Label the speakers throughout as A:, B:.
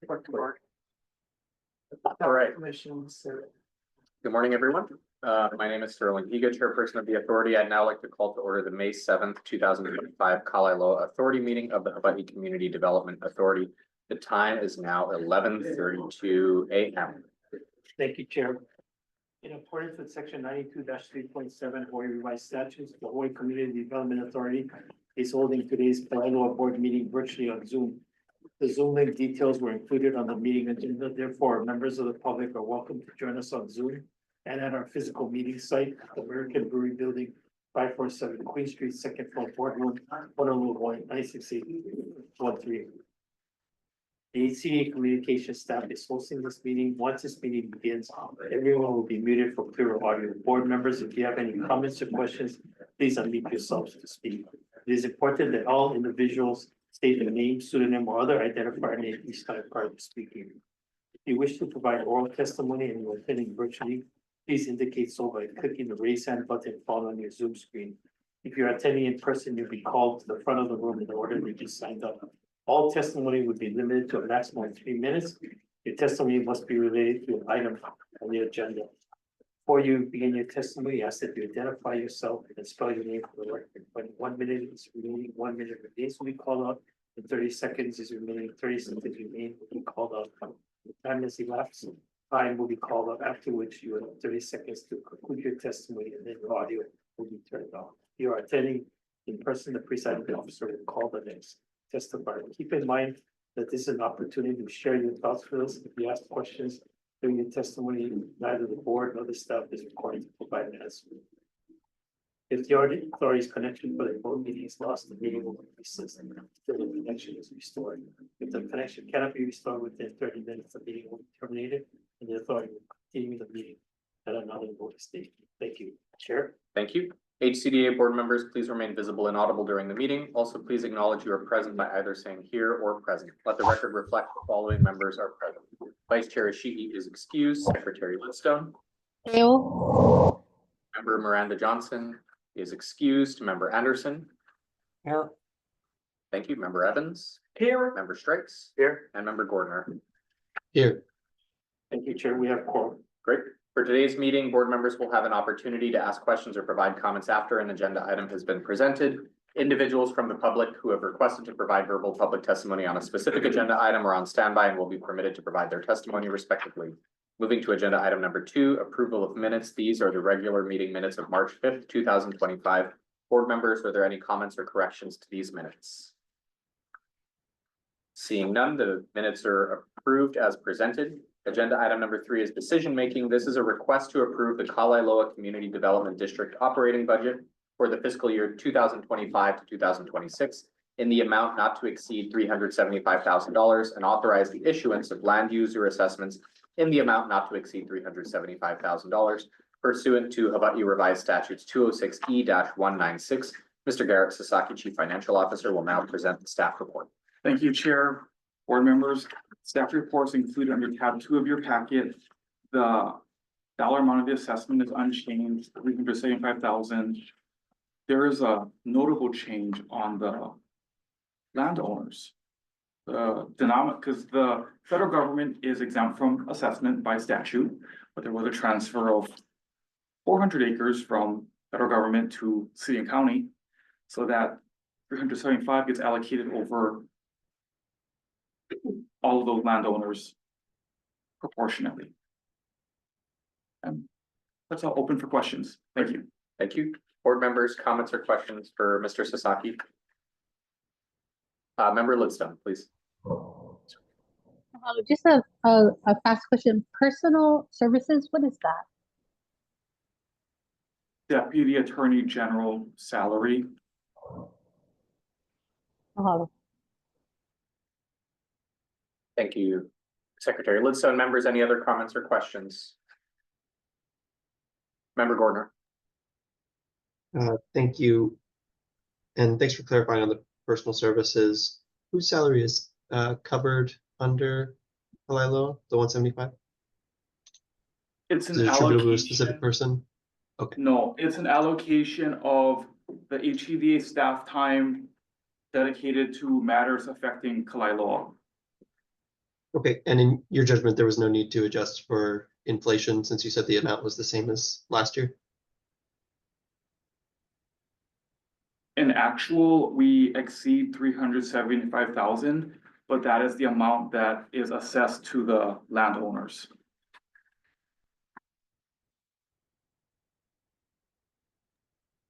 A: All right. Good morning, everyone. My name is Sterling Higa, Chairperson of the Authority. I'd now like to call to order the May 7th, 2025 Kalaeloa Authority meeting of the Hawaii Community Development Authority. The time is now 11:32 a.m.
B: Thank you, Chair. In accordance with section 92-3.7 Hawaii Revised Statutes, the Hawaii Community Development Authority is holding today's Kalaeloa board meeting virtually on Zoom. The Zoom link details were included on the meeting agenda. Therefore, members of the public are welcome to join us on Zoom and at our physical meeting site, the American Brewery Building, 547 Queen Street, second floor, boardroom, Honolulu, Hawaii, 96813. The HCDA communication staff is hosting this meeting. Once this meeting begins, everyone will be muted for clearer audio. Board members, if you have any comments or questions, please unmute yourselves to speak. It is important that all individuals state their name, pseudonym, or other identifier name each time prior to speaking. If you wish to provide oral testimony and you are attending virtually, please indicate so by clicking the raise hand button found on your Zoom screen. If you're attending in person, you'll be called to the front of the room in the order that you signed up. All testimony would be limited to a maximum of 3 minutes. Your testimony must be related to an item on the agenda. Before you begin your testimony, I ask that you identify yourself and spell your name for the record. When 1 minute is remaining, 1 minute remains will be called out, and 30 seconds is remaining, 30 seconds remain will be called out. The time has elapsed, time will be called out, after which you have 30 seconds to conclude your testimony, and then your audio will be turned off. If you are attending in person, the presiding officer will call the next testifier. Keep in mind that this is an opportunity to share your thoughts with us. If you ask questions during your testimony, neither the board nor the staff is required to provide an answer. If the authority's connection for the board meeting is lost, the meeting will be ceased until the connection is restored. If the connection cannot be restored within 30 minutes, the meeting will be terminated and the authority will continue the meeting at another notice date. Thank you, Chair.
A: Thank you. HCDA board members, please remain visible and audible during the meeting. Also, please acknowledge you are present by either saying here or present. Let the record reflect the following members are present. Vice Chair Ishii is excused. Secretary Lidstone.
C: Here.
A: Member Miranda Johnson is excused. Member Anderson.
B: Here.
A: Thank you. Member Evans.
B: Here.
A: Member Strikes.
B: Here.
A: And Member Gordner.
D: Here.
B: Thank you, Chair. We have quorum.
A: Great. For today's meeting, board members will have an opportunity to ask questions or provide comments after an agenda item has been presented. Individuals from the public who have requested to provide verbal public testimony on a specific agenda item are on standby and will be permitted to provide their testimony respectively. Moving to agenda item number 2, approval of minutes. These are the regular meeting minutes of March 5th, 2025. Board members, are there any comments or corrections to these minutes? Seeing none, the minutes are approved as presented. Agenda item number 3 is decision making. This is a request to approve the Kalaeloa Community Development District operating budget for the fiscal year 2025 to 2026 in the amount not to exceed $375,000 and authorize the issuance of land user assessments in the amount not to exceed $375,000 pursuant to Hawaii Revised Statutes 206E-196. Mr. Garrett Sasaki, Chief Financial Officer, will now present the staff report.
E: Thank you, Chair, board members. Staff reports included under tab 2 of your packet. The dollar amount of the assessment is unchanged, $375,000. There is a notable change on the landowners. Because the federal government is exempt from assessment by statute, but there was a transfer of 400 acres from federal government to city and county, so that 375 gets allocated over all of those landowners proportionately. And that's all open for questions. Thank you.
A: Thank you. Board members, comments or questions for Mr. Sasaki? Member Lidstone, please.
C: Just a fast question. Personal services, what is that?
E: Deputy Attorney General salary.
C: Mahalo.
A: Thank you, Secretary Lidstone. Members, any other comments or questions? Member Gordner.
D: Thank you. And thanks for clarifying on the personal services. Whose salary is covered under Kalaeloa, the 175?
E: It's
D: Is
E: an
D: it attributable to a
E: allocation.
D: specific person? Okay.
E: No, it's an allocation of the HCDA staff time dedicated to matters affecting Kalaeloa.
D: Okay, and in your judgment, there was no need to adjust for inflation since you said the amount was the same as last year?
E: In actual, we exceed 375,000, but that is the amount that is assessed to the landowners.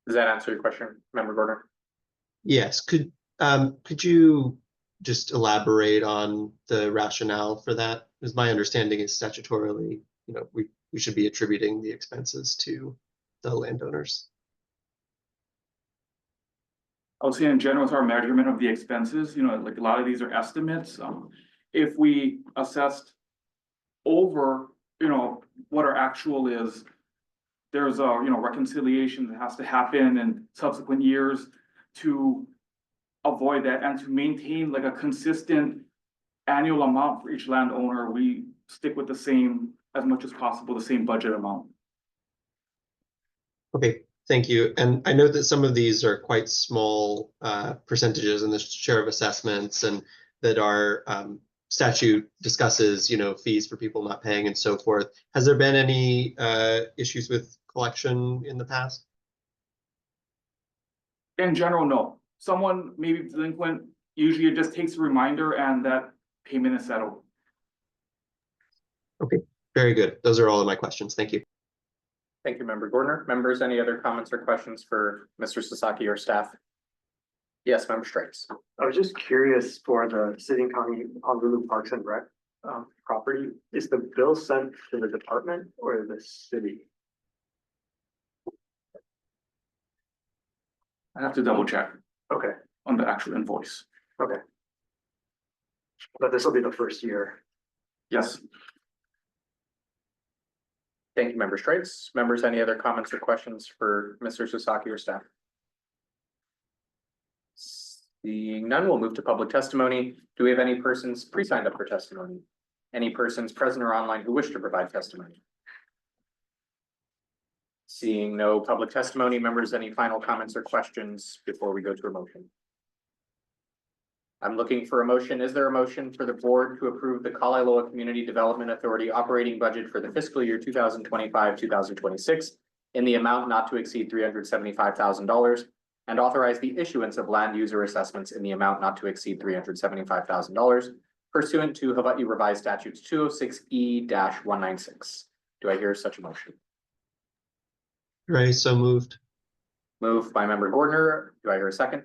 A: Does that answer your question, Member Gardner?
D: Yes, could you just elaborate on the rationale for that? Because my understanding is statutorily, we should be attributing the expenses to the landowners.
E: I would say in general, it's our measurement of the expenses, like a lot of these are estimates. If we assessed over, what our actual is, there's a, reconciliation that has to happen in subsequent years to avoid that and to maintain like a consistent annual amount for each landowner. We stick with the same, as much as possible, the same budget amount.
D: Okay, thank you. And I know that some of these are quite small percentages in the share of assessments, and that our statute discusses, fees for people not paying and so forth. Has there been any issues with collection in the past?
E: In general, no. Someone may be delinquent, usually it just takes a reminder and that payment is settled.
D: Okay, very good. Those are all of my questions. Thank you.
A: Thank you, Member Gardner. Members, any other comments or questions for Mr. Sasaki or staff? Yes, Member Strikes.
F: I was just curious for the City and County Honolulu Parks and Rec property, is the bill sent to the department or the city?
E: I have to double check
F: Okay,
E: on the actual invoice.
F: okay. But this will be the first year.
E: Yes.
A: Thank you, Member Strikes. Members, any other comments or questions for Mr. Sasaki or staff? Seeing none, we'll move to public testimony. Do we have any persons pre-signed up for testimony? Any persons present or online who wish to provide testimony? Seeing no public testimony, members, any final comments or questions before we go to a motion? I'm looking for a motion. Is there a motion for the board to approve the Kalaeloa Community Development Authority operating budget for the fiscal year 2025-2026 in the amount not to exceed $375,000 and authorize the issuance of land user assessments in the amount not to exceed $375,000 pursuant to Hawaii Revised Statutes 206E-196? Do I hear such a motion?
D: Ray, so moved.
A: Moved by Member Gardner. Do I hear a second?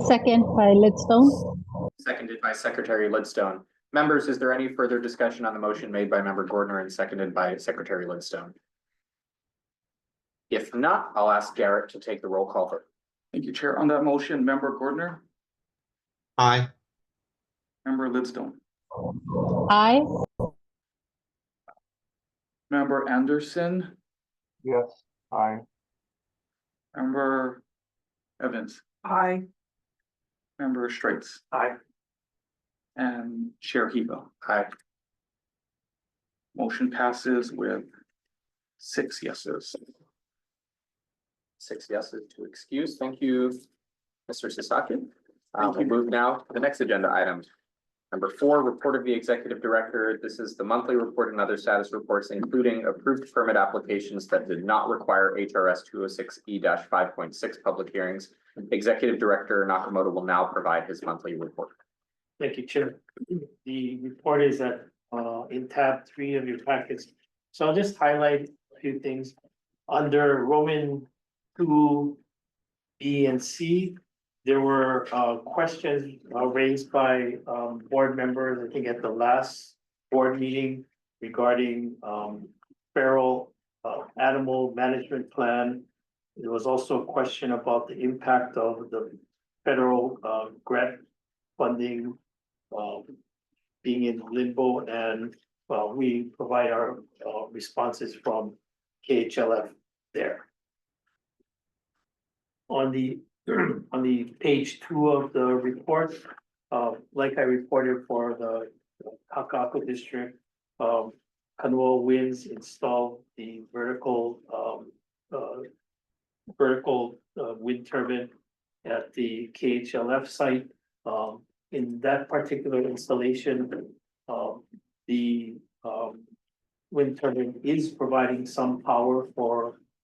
C: Second by Lidstone.
A: Seconded by Secretary Lidstone. Members, is there any further discussion on the motion made by Member Gardner and seconded by Secretary Lidstone? If not, I'll ask Garrett to take the roll call vote.
E: Thank you, Chair. On that motion, Member Gardner,
D: Aye.
E: Member Lidstone,
C: Aye.
E: Member Anderson,
F: Yes. Aye.
E: Member Evans,
F: Aye.
E: Member Straits,
F: Aye.
E: and Chair Hiva.
A: Aye.
E: Motion passes with 6 yeses.
A: 6 yeses to excuse. Thank you, Mr. Sasaki.
E: Thank
A: We'll
E: you.
A: move now to the next agenda item. Number 4, report of the executive director. This is the monthly report and other status reports, including approved permit applications that did not require HRS 206E-5.6 public hearings. Executive Director Nakamoto will now provide his monthly report.
B: Thank you, Chair. The report is in tab 3 of your packets. So I'll just highlight a few things. Under Roman 2, B and C, there were questions raised by board members, I think at the last board meeting regarding feral animal management plan. There was also a question about the impact of the federal grant funding being in limbo, and we provide our responses from KHLF there. On the page 2 of the report, like I reported for the Kaka'ako district, Kanoa Winds installed the vertical wind turbine at the KHLF site. In that particular installation, the wind turbine is providing some power for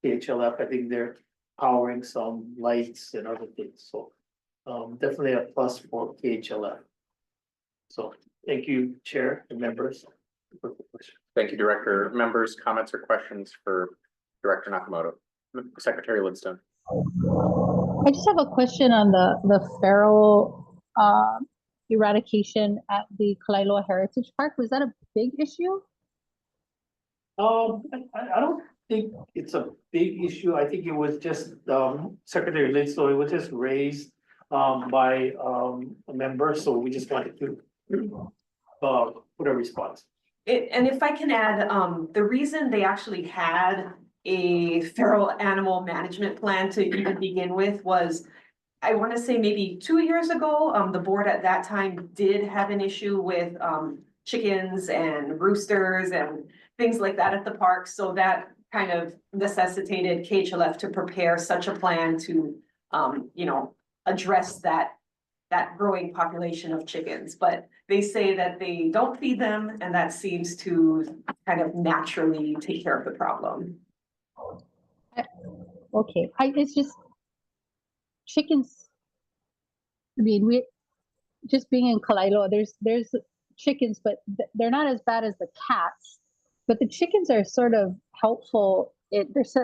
B: KHLF. I think they're powering some lights and other things, so definitely a plus for KHLF. So thank you, Chair and members. For the question.
A: Thank you, Director. Members, comments or questions for Director Nakamoto? Secretary Lidstone.
C: I just have a question on the feral eradication at the Kalaeloa Heritage Park. Was that a big issue?
B: I don't think it's a big issue. I think it was just Secretary Lidstone, it was just raised by a member, so we just wanted to put a response.
G: And if I can add, the reason they actually had a feral animal management plan to even begin with was, I want to say maybe 2 years ago, the board at that time did have an issue with chickens and roosters and things like that at the park. So that kind of necessitated KHLF to prepare such a plan to, you know, address that growing population of chickens. But they say that they don't feed them, and that seems to kind of naturally take care of the problem.
C: Okay, it's just chickens. I mean, we just being in Kalaeloa, there's chickens, but they're not as bad as the cats. But the chickens are sort of helpful. There's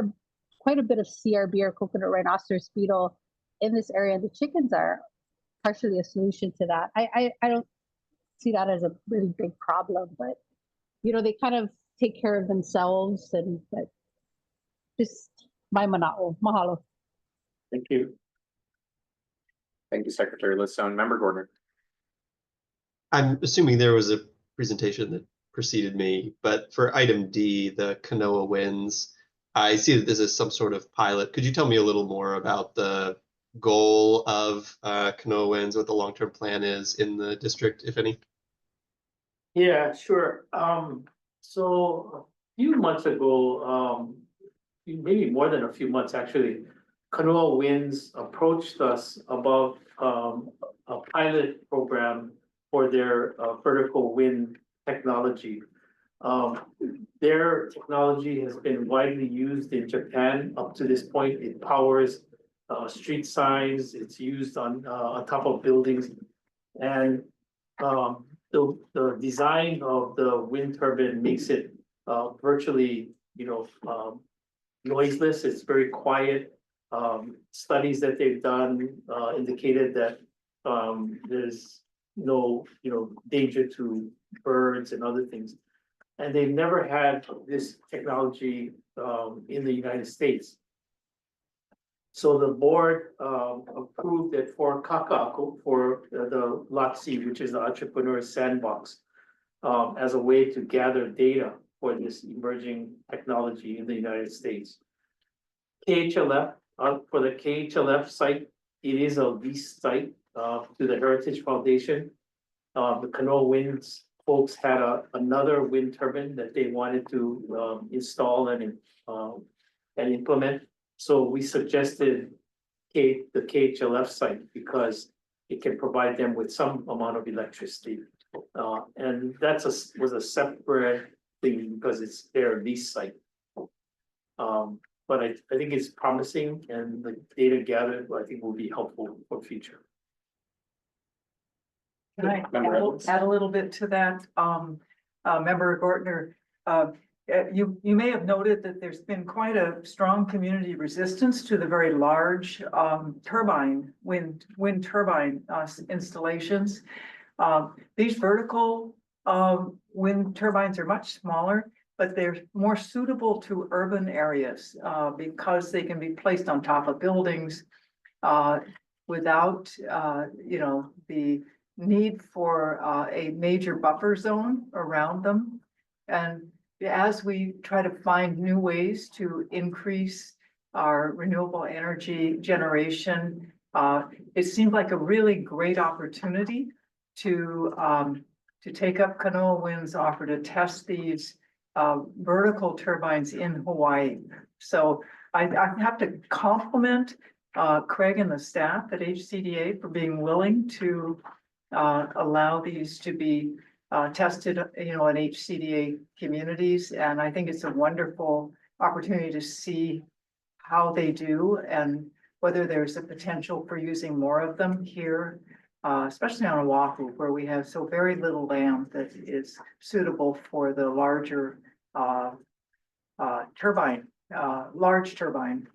C: quite a bit of CRB or coconut rhinoceros beetle in this area. The chickens are partially a solution to that. I don't see that as a really big problem, but you know, they kind of take care of themselves, and but just my manao. Mahalo.
B: Thank you.
A: Thank you, Secretary Lidstone. Member Gordner.
D: I'm assuming there was a presentation that preceded me, but for item D, the Kanoa winds, I see that this is some sort of pilot. Could you tell me a little more about the goal of Kanoa winds, what the long-term plan is in the district, if any?
B: Yeah, sure. So a few months ago, maybe more than a few months actually, Kanoa Winds approached us about a pilot program for their vertical wind technology. Their technology has been widely used in Japan up to this point. It powers street signs. It's used on top of buildings, and the design of the wind turbine makes it virtually, you know, noiseless. It's very quiet. Studies that they've done indicated that there's no, you know, danger to birds and other things. And they've never had this technology in the United States. So the board approved it for Kaka'ako, for the Lot C, which is the Entrepreneur Sandbox, as a way to gather data for this emerging technology in the United States. KHLF, for the KHLF site, it is a lease site to the Heritage Foundation. The Kanoa Winds folks had another wind turbine that they wanted to install and implement. So we suggested the KHLF site because it can provide them with some amount of electricity. And that's was a separate thing because it's their lease site. But I think it's promising, and the data gathered, I think, will be helpful for future.
H: Can I
A: Member Evans?
H: add a little bit to that? Member Gortner, you may have noted that there's been quite a strong community resistance to the very large wind turbine installations. These vertical wind turbines are much smaller, but they're more suitable to urban areas because they can be placed on top of buildings without, you know, the need for a major buffer zone around them. And as we try to find new ways to increase our renewable energy generation, it seemed like a really great opportunity to take up Kanoa Wind's offer to test these vertical turbines in Hawaii. So I have to compliment Craig and the staff at HCDA for being willing to allow these to be tested, in HCDA communities, and I think it's a wonderful opportunity to see how they do and whether there's a potential for using more of them here, especially on Oahu, where we have so very little land that is suitable for the larger large turbine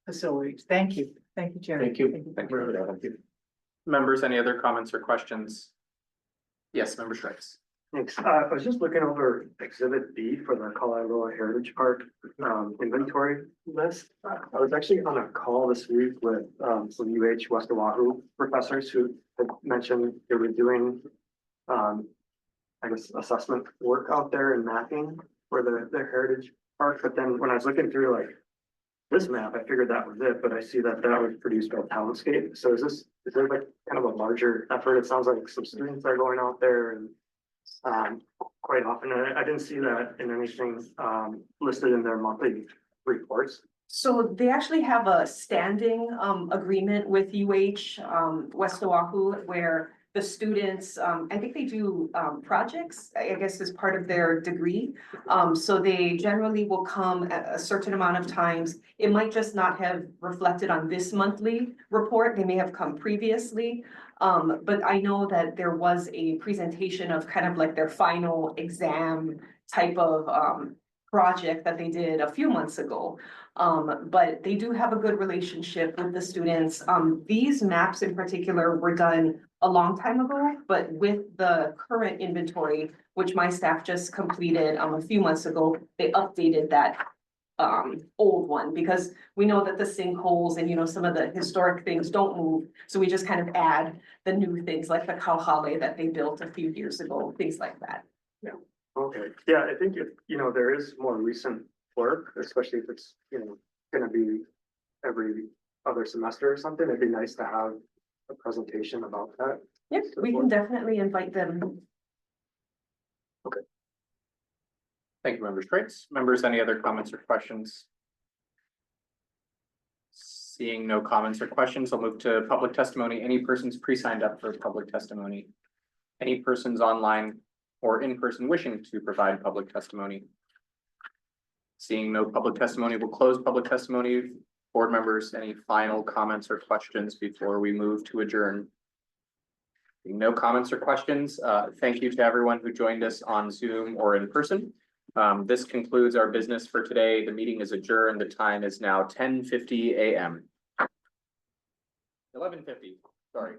H: facilities. Thank you. Thank you, Jerry.
B: Thank you.
A: Thank you. Members, any other comments or questions? Yes, member Strikes.
F: Thanks. I was just looking over Exhibit B for the Kalaeloa Heritage Park inventory list. I was actually on a call this week with some West Oahu professors who had mentioned they were doing I guess assessment work out there and mapping for the Heritage Park. But then when I was looking through like this map, I figured that was it, but I see that that was produced by Townscape. So is there like kind of a larger effort? It sounds like some students are going out there and quite often, I didn't see that in anything listed in their monthly reports.
G: So they actually have a standing agreement with West Oahu where the students, I think they do projects, I guess as part of their degree. So they generally will come at a certain amount of times. It might just not have reflected on this monthly report. They may have come previously. But I know that there was a presentation of kind of like their final exam type of project that they did a few months ago. But they do have a good relationship with the students. These maps in particular were done a long time ago, but with the current inventory, which my staff just completed a few months ago, they updated that old one because we know that the sinkholes and some of the historic things don't move. So we just kind of add the new things like the kauhale that they built a few years ago, things like that.
F: Okay, yeah, I think if, there is more recent work, especially if it's, gonna be every other semester or something, it'd be nice to have a presentation about that.
G: Yep, we can definitely invite them.
A: Thank you, member Strikes. Members, any other comments or questions? Seeing no comments or questions, I'll move to public testimony. Any persons pre-signed up for public testimony? Any persons online or in person wishing to provide public testimony? Seeing no public testimony, we'll close public testimony. Board members, any final comments or questions before we move to adjourn? No comments or questions. Thank you to everyone who joined us on Zoom or in person. This concludes our business for today. The meeting is adjourned. The time is now 10:50 a.m. 11:50, sorry.